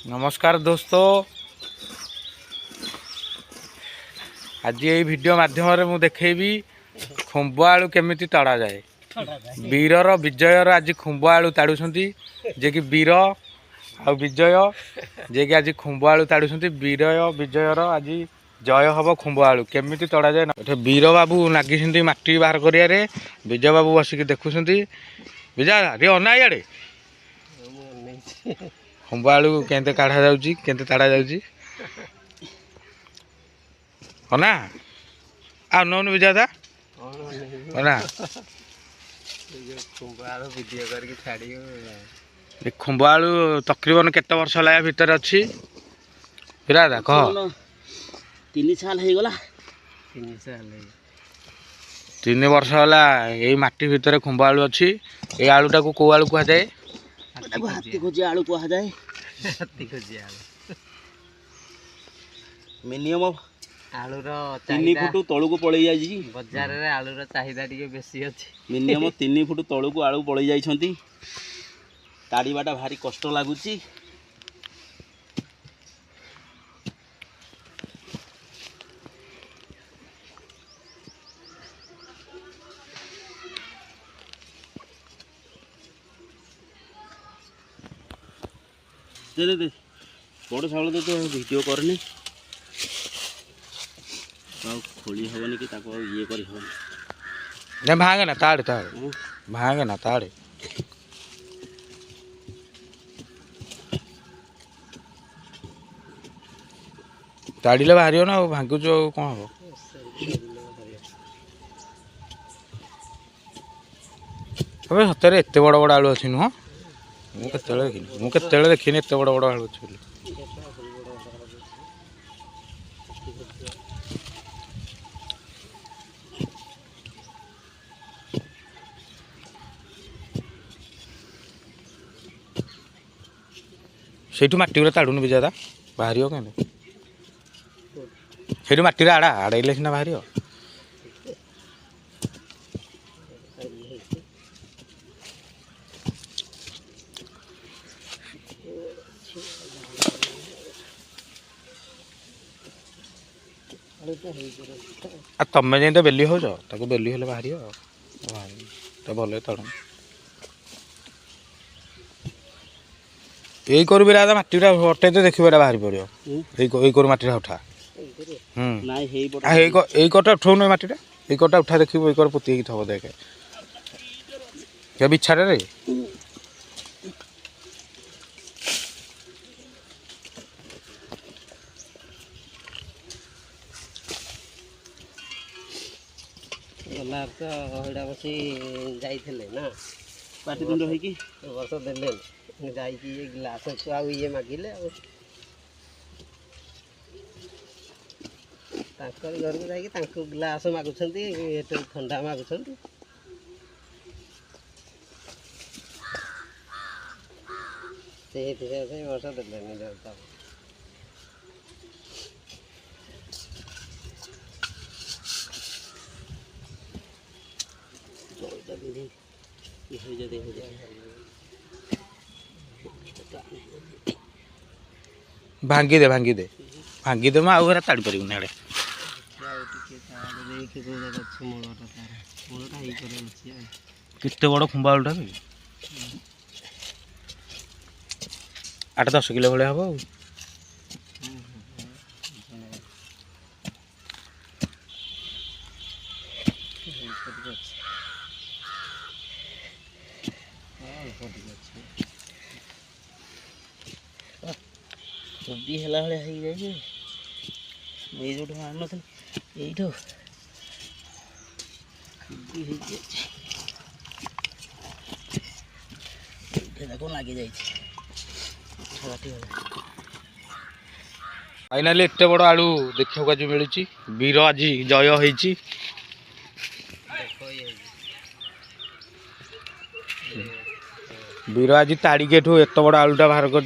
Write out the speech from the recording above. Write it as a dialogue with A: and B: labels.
A: नमस्कार दोस्तों, आज ये वीडियो माध्यम मु देखेबी खुंब आलू केमिति तड़ा जाए। वीरर विजयर आज खुंब आलू ताड़ुछंती जे कि वीर आ विजय जे कि आज खुंब आलू ताड़ुछंती। वीर विजयर आज जय हम खुंब आलू केमिति तड़ा जाए। एठे वीर बाबू नागिछंती माटी बाहर करियारे, विजय बाबू बसिक देखुछंती। विजय रे अना इयाडे खुंब आलू केंते काढ़ा जाउची केंते ताड़ा जाउची अना आ नौन विजय दा अना खुंब आलू तकरीबन केते वर्ष लाया भीतर अच्छी विरादा कह
B: 3 साल हो गला
A: 3 वर्ष होला यही माटी भीतर खुंब आलू अच्छी। ए आलूटा को आलू कह जाए
B: हाथी खोजी आलू कह जाए। मिनिमम
C: आलूर
B: 3 फुट तलू को पड़े जाई
C: बजार रे आलूर चाहिदा टिके बेसी अछि।
B: मिनिमम 3 फुट तलू को आलू पड़े जाइछंती। ताड़ीबाटा भारी कष्ट लागुची। दे दे बड़ चावल तो वीडियो करनी खोली हेनी कि ये कर
A: नहीं भागे ना ताड़े ताड़े भागे ना ताड़े ताड़िले बाहर ना भांगुच कौन हम अबे सतरे एत बड़ बड़ आलू अच्छी नुह मुझे देखनी एत बड़ बड़ आलू अच्छी से मटी ताड़ुन भी ज्यादा बाहर कहीं मटी आड़ा आड़े सीना बाहर तमें जमी बेली हो बेली हेल्ले बाहर भल तड़ यही कर भी राजा मटी हटे तो देखिए बाहर पड़ो यही कर मटी उठा यही कटा उठाऊन मटीटा यही कटा उठा देखिए यही कर पोती थब देखे बिछाड़े रे
C: गला तो हेडा बसी जाइथिले ना
B: पाटिदंड होई
C: वर्ष देले जाई ये ग्लास को आ ये मागिले तांकर घर को जाई तांको ग्लास मागुछंती एटे ठंडा मागुछंती। से वर्ष देले नहीं जाता
A: भांगी दे मैं आगे ताड़ी पार ना केते बड़ खुंबा आलूटा 8-10 किलो भाई हम
B: भी हेला भाई हो जाए ये जो आन नी यू लगे जाए
A: फाइनाली एत बड़ आलू देखा आज मिलूँ। वीर आज जय होती वीर आज ताड़िकेठू एत बड़ आलूटा बाहर कर